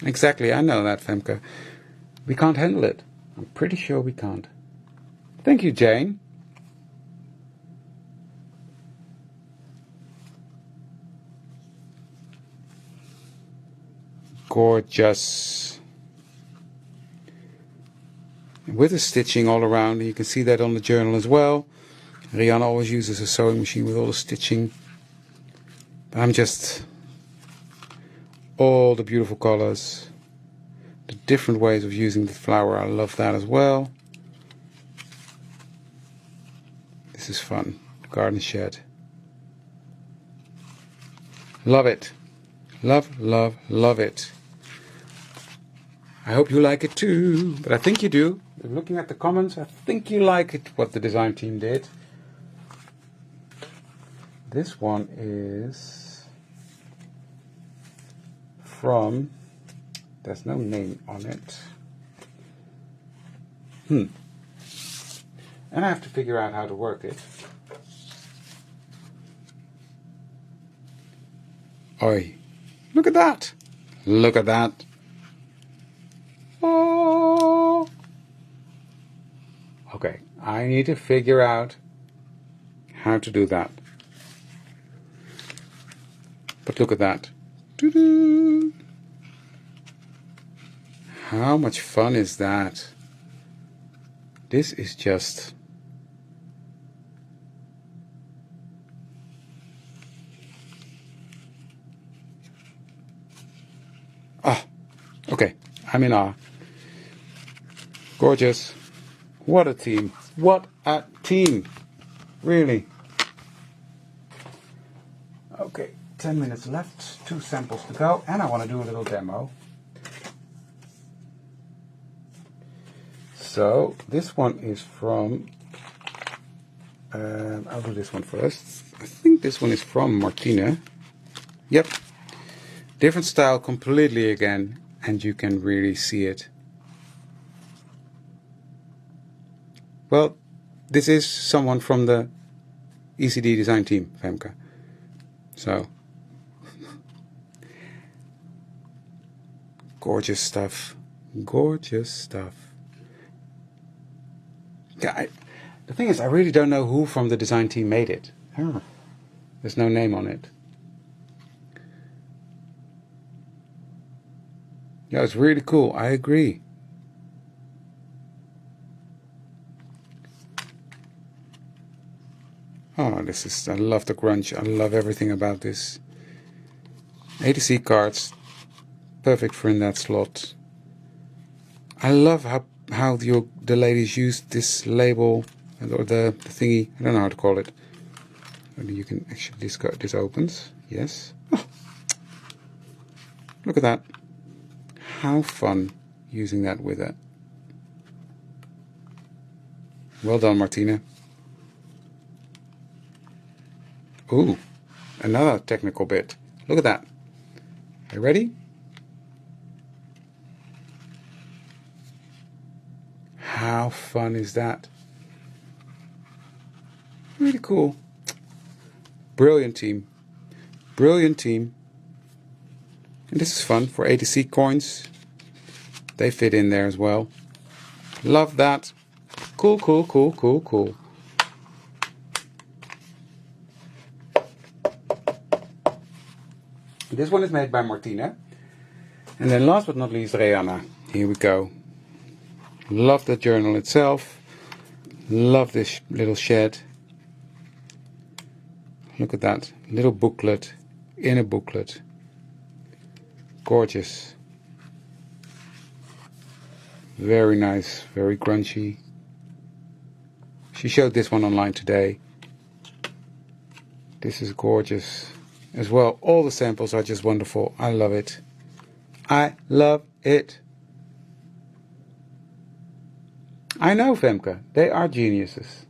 Exactly, I know that, Femke. We can't handle it. I'm pretty sure we can't. Thank you, Jane. Gorgeous. With the stitching all around, you can see that on the journal as well. Rianne always uses a sewing machine with all the stitching. But I'm just... all the beautiful colors. The different ways of using the flower, I love that as well. This is fun. The garden shed. Love it. Love, love, love it. I hope you like it too, but I think you do. Looking at the comments, I think you like it, what the design team did. This one is from, there's no name on it. And I have to figure out how to work it. Oi, look at that. Look at that. Oh. Okay, I need to figure out how to do that. But look at that. Doo-doo. How much fun is that? This is just... Ah, okay, I'm in awe. Gorgeous. What a team. What a team. Really. Okay, 10 minutes left, 2 samples to go, and I want to do a little demo. So, this one is from, I'll do this one first. I think this one is from Martina. Yep. Different style completely again, and you can really see it. Well, this is someone from the ECD design team, Femke. So, gorgeous stuff. Gorgeous stuff. Yeah, the thing is, I really don't know who from the design team made it. There's no name on it. Yeah, it's really cool. I agree. Oh, this is, I love the grunge. I love everything about this. ATC cards, perfect for in that slot. I love how the ladies use this label, or the thingy, I don't know how to call it. You can actually, this opens, yes. Oh, look at that. How fun using that with it. Well done, Martina. Ooh, another technical bit. Look at that. Are you ready? How fun is that? Really cool. Brilliant team. Brilliant team. And this is fun for ATC coins. They fit in there as well. Love that. Cool, cool, cool, cool, cool. This one is made by Martina. And then last but not least, Rihanna. Here we go. Love the journal itself. Love this little shed. Look at that. Little booklet in a booklet. Gorgeous. Very nice. Very crunchy. She showed this one online today. This is gorgeous as well. All the samples are just wonderful. I love it. I love it. I know, Femke. They are geniuses.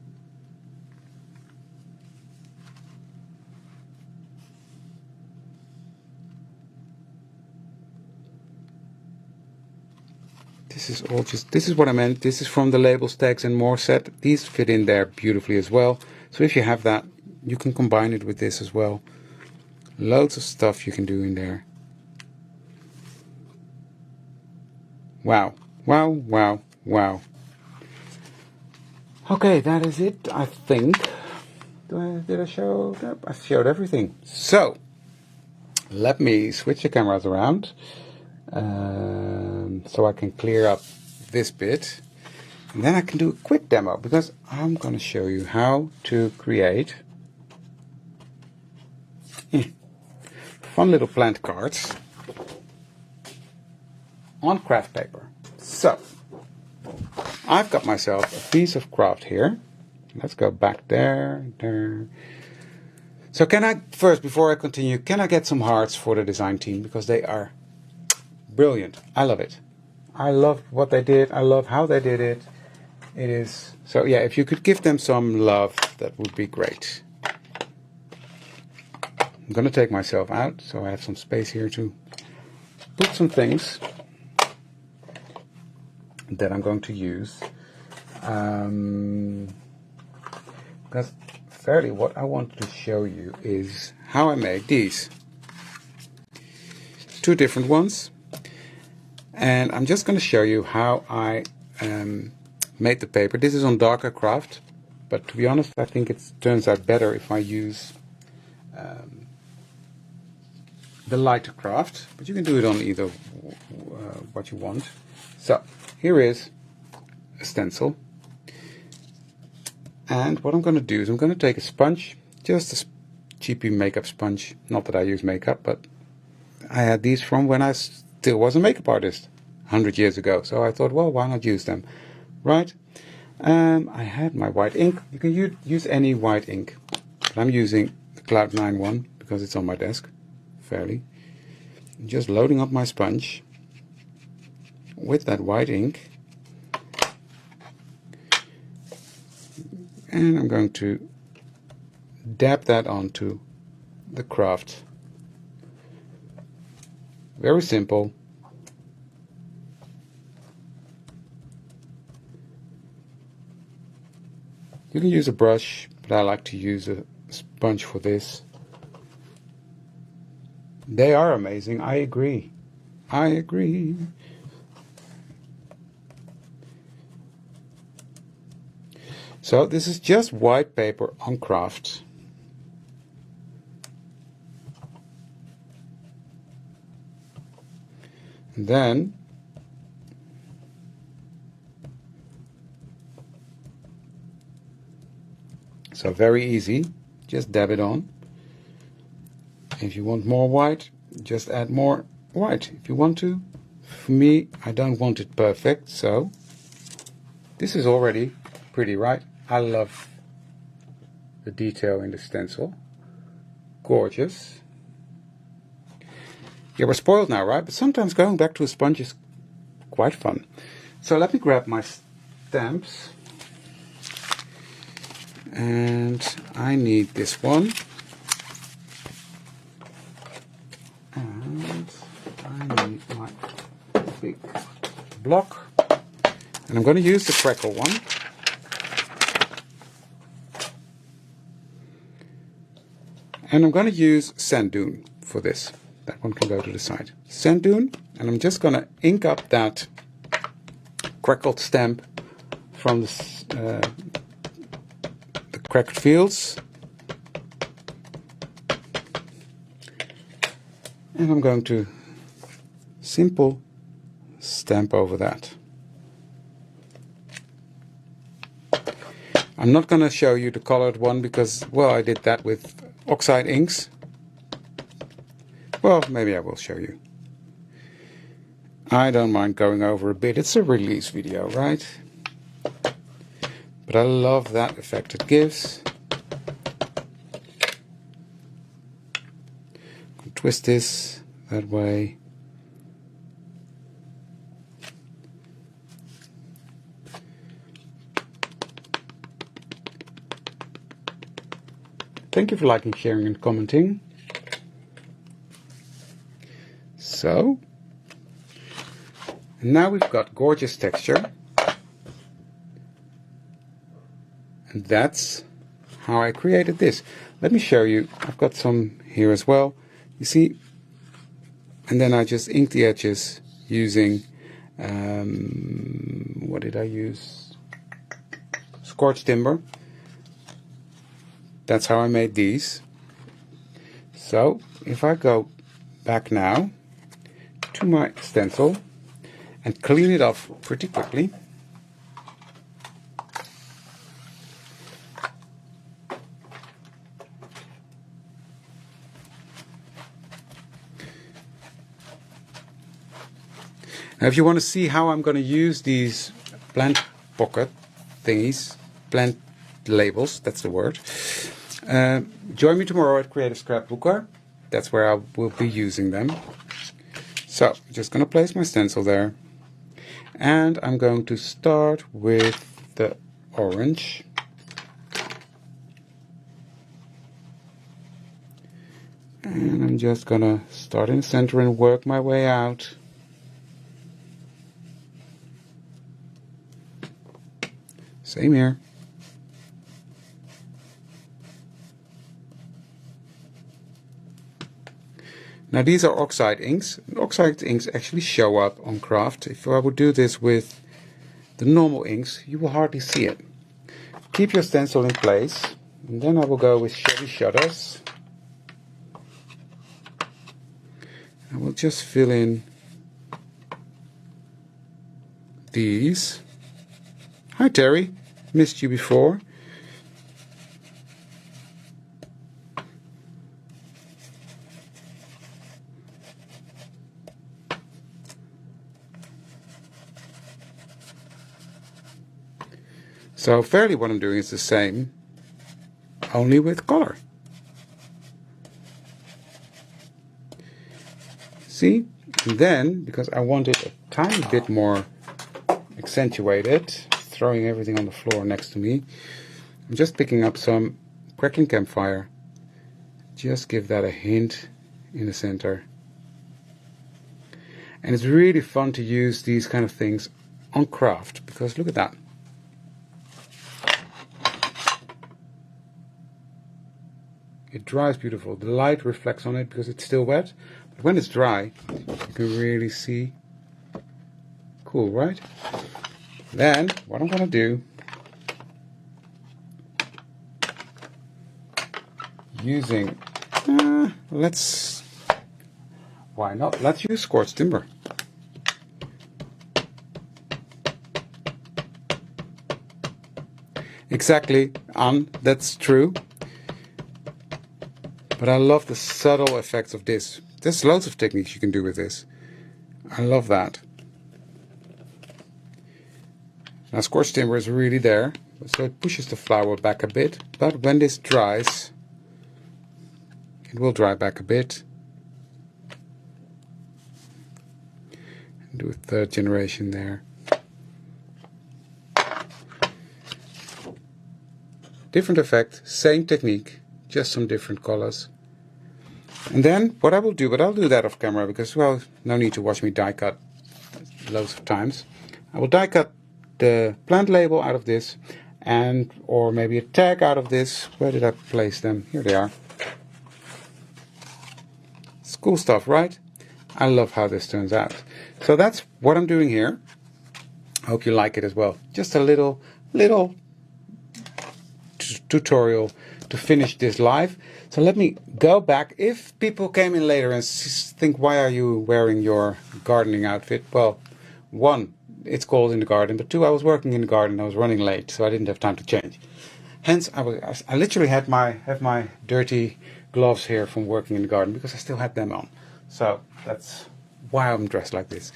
This is all just, this is what I meant. This is from the labels, tags and more set. These fit in there beautifully as well. So if you have that, you can combine it with this as well. Loads of stuff you can do in there. Wow. Wow, wow, wow. Okay, that is it, I think. Did I show that? I showed everything. So, let me switch the cameras around. So I can clear up this bit. And then I can do a quick demo, because I'm going to show you how to create fun little plant cards on craft paper. So, I've got myself a piece of craft here. Let's go back there. So can I, first, before I continue, can I get some hearts for the design team? Because they are brilliant. I love it. I love what they did. I love how they did it. It is, so yeah, if you could give them some love, that would be great. I'm going to take myself out, so I have some space here to put some things that I'm going to use. Because fairly what I wanted to show you is how I made these. Two different ones. And I'm just going to show you how I made the paper. This is on darker craft, but to be honest, I think it turns out better if I use the lighter craft, but you can do it on either what you want. So here is a stencil, and what I'm going to do is I'm going to take a sponge, just a cheapy makeup sponge. Not that I use makeup, but I had these from when I still was a makeup artist 100 years ago, so I thought, well, why not use them, right? I had my white ink. You can use any white ink, but I'm using the Cloud 9 one because it's on my desk. Fairly. I'm just loading up my sponge with that white ink, and I'm going to dab that onto the craft. Very simple. You can use a brush, but I like to use a sponge for this. They are amazing, I agree. I agree. So this is just white paper on craft. And then so very easy, just dab it on. If you want more white, just add more white if you want to. For me, I don't want it perfect, so this is already pretty, right? I love the detail in the stencil. Gorgeous. Yeah, we're spoiled now, right? But sometimes going back to a sponge is quite fun. So let me grab my stamps. And I need this one. And I need my big block. And I'm going to use the crackle one. And I'm going to use sand dune for this. That one can go to the side. Sand dune, and I'm just going to ink up that crackled stamp from the cracked fields. And I'm going to simple stamp over that. I'm not going to show you the colored one because, well, I did that with oxide inks. Well, maybe I will show you. I don't mind going over a bit. It's a release video, right? But I love that effect it gives. Twist this that way. Thank you for liking, sharing, and commenting. So, now we've got gorgeous texture. And that's how I created this. Let me show you. I've got some here as well. You see? And then I just inked the edges using, what did I use? Scorched timber. That's how I made these. So, if I go back now to my stencil and clean it off pretty quickly. Now, if you want to see how I'm going to use these plant pocket thingies, plant labels, that's the word, join me tomorrow at Creative Scrapbooker. That's where I will be using them. So, just going to place my stencil there. And I'm going to start with the orange. And I'm just gonna start in the center and work my way out. Same here. Now these are oxide inks. Oxide inks actually show up on craft. If I would do this with the normal inks, you will hardly see it. Keep your stencil in place, and then I will go with Chevy Shutters. I will just fill in these. Hi Terry, missed you before. So fairly what I'm doing is the same, only with color. See? And then, because I want it a tiny bit more accentuated, throwing everything on the floor next to me, I'm just picking up some crackling campfire. Just give that a hint in the center. And it's really fun to use these kind of things on craft, because look at that. It dries beautiful. The light reflects on it because it's still wet. But when it's dry, you can really see. Cool, right? Then, what I'm going to do, using, why not? Let's use scorched timber. Exactly, that's true. But I love the subtle effects of this. There's loads of techniques you can do with this. I love that. Now scorched timber is really there, so it pushes the flower back a bit. But when this dries, it will dry back a bit. Do a third generation there. Different effect, same technique, just some different colors. And then what I will do, but I'll do that off camera because, well, no need to watch me die cut loads of times. I will die cut the plant label out of this, and or maybe a tag out of this. Where did I place them? Here they are. It's cool stuff, right? I love how this turns out. So that's what I'm doing here. I hope you like it as well. Just a little tutorial to finish this live. So let me go back. If people came in later and think, why are you wearing your gardening outfit? Well, one, it's cold in the garden, but two, I was working in the garden. I was running late, so I didn't have time to change. Hence, I literally have my dirty gloves here from working in the garden because I still had them on. So that's why I'm dressed like this.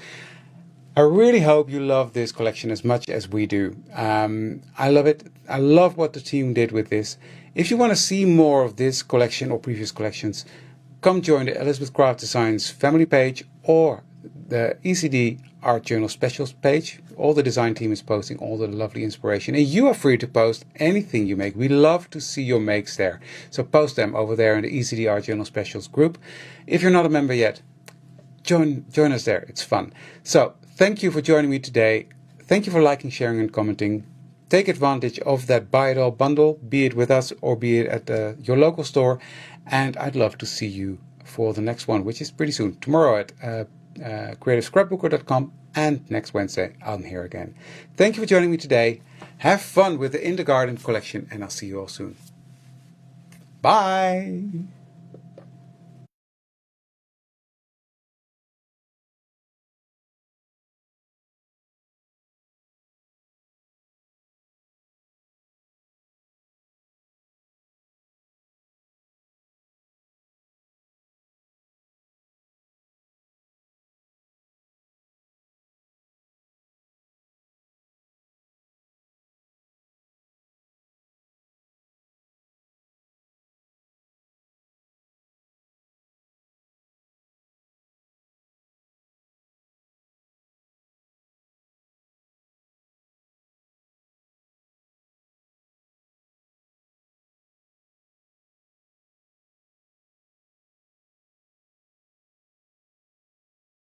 I really hope you love this collection as much as we do. I love it. I love what the team did with this. If you want to see more of this collection or previous collections, come join the Elizabeth Craft Designs family page or the ECD Art Journal Specials page. All the design team is posting all the lovely inspiration. And you are free to post anything you make. We love to see your makes there. So post them over there in the ECD Art Journal Specials group. If you're not a member yet, join us there. It's fun. So thank you for joining me today. Thank you for liking, sharing, and commenting. Take advantage of that Buy It All bundle, be it with us or be it at your local store. And I'd love to see you for the next one, which is pretty soon. Tomorrow at creativescrapbooker.com, and next Wednesday I'm here again. Thank you for joining me today. Have fun with the In the Garden collection, and I'll see you all soon. Bye!